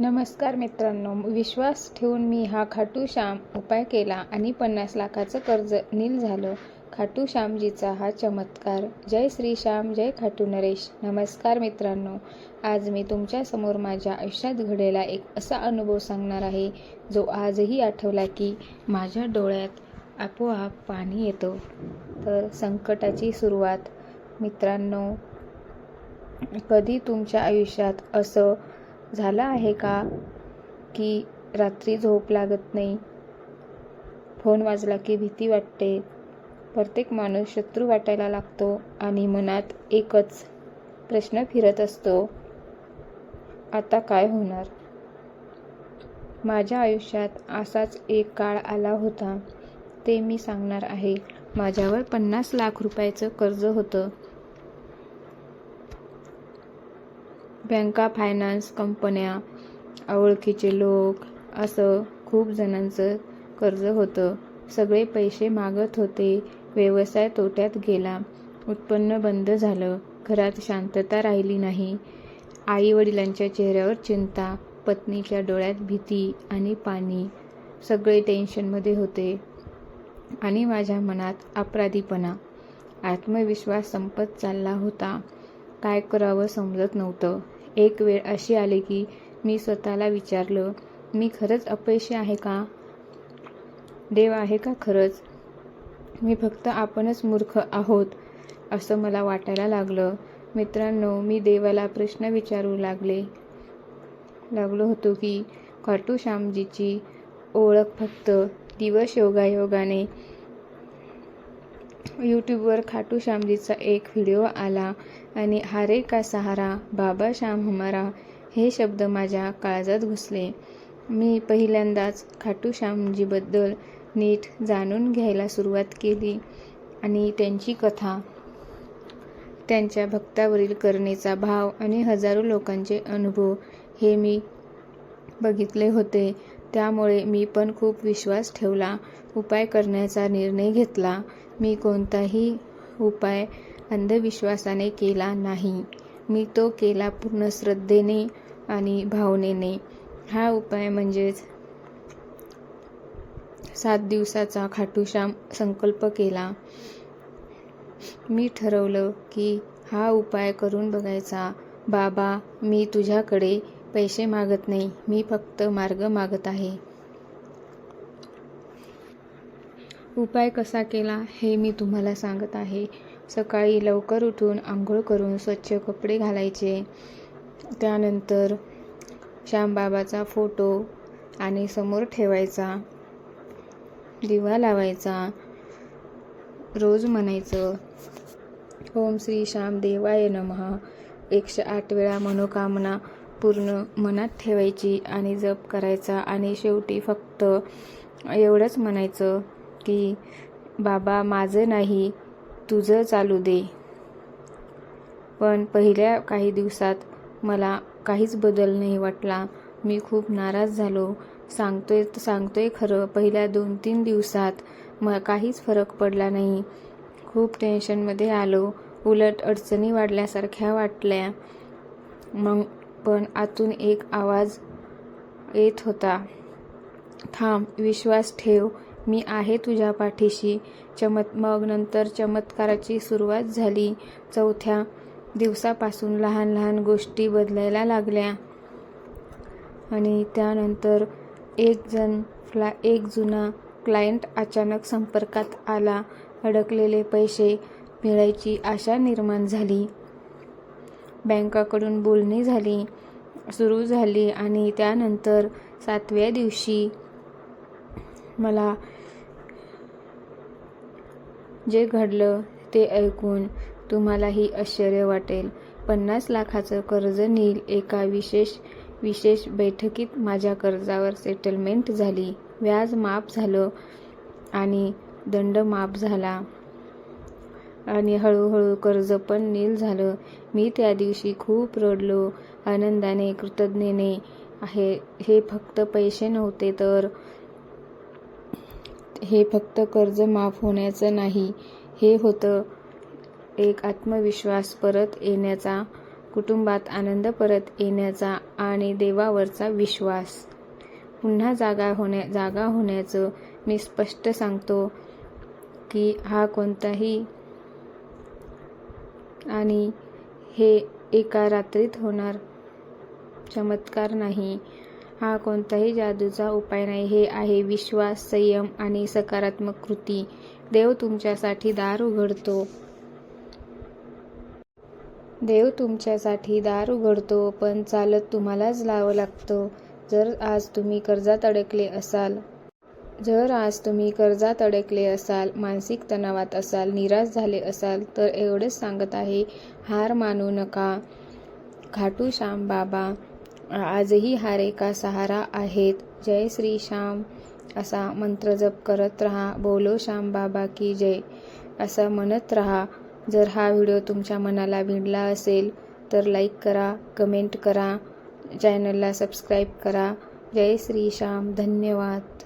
नमस्कार मित्रांनो, विश्वास ठेवून मी हा खाटू श्याम उपाय केला आणि 50 लाखाचं कर्ज नील झालं. खाटू श्यामजीचा हा चमत्कार. जय श्री श्याम, जय खाटू नरेश. नमस्कार मित्रांनो, आज मी तुमच्यासमोर माझ्या आयुष्यात घडलेला एक असा अनुभव सांगणार आहे जो आजही आठवला की माझ्या डोळ्यात आपोआप पाणी येतं. तर संकटाची सुरुवात. मित्रांनो, कधी तुमच्या आयुष्यात असं झालं आहे का की रात्री झोप लागत नाही, फोन वाजला की भीती वाटते, प्रत्येक माणूस शत्रू वाटायला लागतो आणि मनात एकच प्रश्न फिरत असतो, आता काय होणार? माझ्या आयुष्यात असाच एक काळ आला होता, ते मी सांगणार आहे. माझ्यावर 50 लाख रुपयाचं कर्ज होतं. बँका, फायनान्स कंपन्या, ओळखीचे लोक, असं खूप जणांचं कर्ज होतं. सगळे पैसे मागत होते. व्यवसाय तोट्यात गेला. उत्पन्न बंद झालं. घरात शांतता राहिली नाही. आई-वडिलांच्या चेहऱ्यावर चिंता, पत्नीच्या डोळ्यात भीती आणि पाणी. सगळे टेन्शनमध्ये होते आणि माझ्या मनात अपराधीपणा. आत्मविश्वास संपत चालला होता. काय करावं समजत नव्हतं. एक वेळ अशी आली की मी स्वतःला विचारलं, मी खरंच अपयशी आहे का? देव आहे का खरंच? मी फक्त आपणच मूर्ख आहोत असं मला वाटायला लागलं. मित्रांनो, मी देवाला प्रश्न विचारू लागलो होतो की खाटू श्यामजीची ओळख फक्त दिवस योगायोगाने यूट्यूबवर खाटू श्यामजीचा एक व्हिडिओ आला आणि हारे का सहारा, बाबा श्याम हमारा हे शब्द माझ्या काळजात घुसले. मी पहिल्यांदाच खाटू श्यामजीबद्दल नीट जाणून घ्यायला सुरुवात केली आणि त्यांची कथा, त्यांच्या भक्तावरील करुणेचा भाव आणि हजारो लोकांचे अनुभव हे मी बघितले होते. त्यामुळे मी पण खूप विश्वास ठेवला. उपाय करण्याचा निर्णय घेतला. मी कोणताही उपाय अंधविश्वासाने केला नाही. मी तो केला पूर्ण श्रद्धेने आणि भावनेने. हा उपाय म्हणजेच 7 दिवसाचा खाटू श्याम संकल्प केला. मी ठरवलं की हा उपाय करून बघायचा. बाबा, मी तुझ्याकडे पैसे मागत नाही, मी फक्त मार्ग मागत आहे. उपाय कसा केला हे मी तुम्हाला सांगत आहे. सकाळी लवकर उठून आंघोळ करून स्वच्छ कपडे घालायचे. त्यानंतर श्यामबाबाचा फोटो आणि समोर ठेवायचा. दिवा लावायचा. रोज म्हणायचं, ओम श्री श्याम देवाय नमः. 108 वेळा मनोकामना पूर्ण मनात ठेवायची आणि जप करायचा. आणि शेवटी फक्त एवढंच म्हणायचं की बाबा, माझं नाही, तुझं चालू दे. पण पहिल्या काही दिवसात मला काहीच बदल नाही वाटला. मी खूप नाराज झालो. सांगतोय खरं, पहिल्या 2-3 दिवसात काहीच फरक पडला नाही. खूप टेन्शनमध्ये आलो. उलट अडचणी वाढल्यासारख्या वाटल्या. मग पण आतून एक आवाज येत होता, थांब, विश्वास ठेव, मी आहे तुझ्या पाठीशी. मग नंतर चमत्काराची सुरुवात झाली. 4थ्या दिवसापासून लहान लहान गोष्टी बदलायला लागल्या आणि त्यानंतर एक जुना क्लायंट अचानक संपर्कात आला. अडकलेले पैसे मिळायची आशा निर्माण झाली. बँकाकडून बोलणी सुरू झाली आणि त्यानंतर 7व्या दिवशी मला जे घडलं ते ऐकून तुम्हालाही आश्चर्य वाटेल. 50 लाखाचं कर्ज नील. एका विशेष बैठकीत माझ्या कर्जावर सेटलमेंट झाली. व्याज माफ झालं आणि दंड माफ झाला आणि हळूहळू कर्ज पण नील झालं. मी त्या दिवशी खूप रडलो, आनंदाने, कृतज्ञतेने. हे फक्त पैसे नव्हते, तर हे फक्त कर्ज माफ होण्याचं नाही, हे होतं एक आत्मविश्वास परत येण्याचा कुटुंबात आनंद परत येण्याचा आणि देवावरचा विश्वास पुन्हा जागा होण्याचं मी स्पष्ट सांगतो की हा कोणताही आणि हे एका रात्रीत होणार चमत्कार नाही. हा कोणताही जादूचा उपाय नाही. हे आहे विश्वास, संयम आणि सकारात्मक कृती. देव तुमच्यासाठी दार उघडतो पण चालत तुम्हालाच लावं लागतं. जर आज तुम्ही कर्जात अडकले असाल, मानसिक तणावात असाल, निराश झाले असाल तर एवढंच सांगत आहे, हार मानू नका. खाटू श्याम बाबा आजही हारे का सहारा आहेत. जय श्री श्याम असा मंत्र जप करत राहा. बोलो श्याम बाबा की जय असं म्हणत राहा. जर हा व्हिडिओ तुमच्या मनाला भिडला असेल तर लाईक करा, कमेंट करा, चॅनलला सबस्क्राईब करा. जय श्री श्याम. धन्यवाद.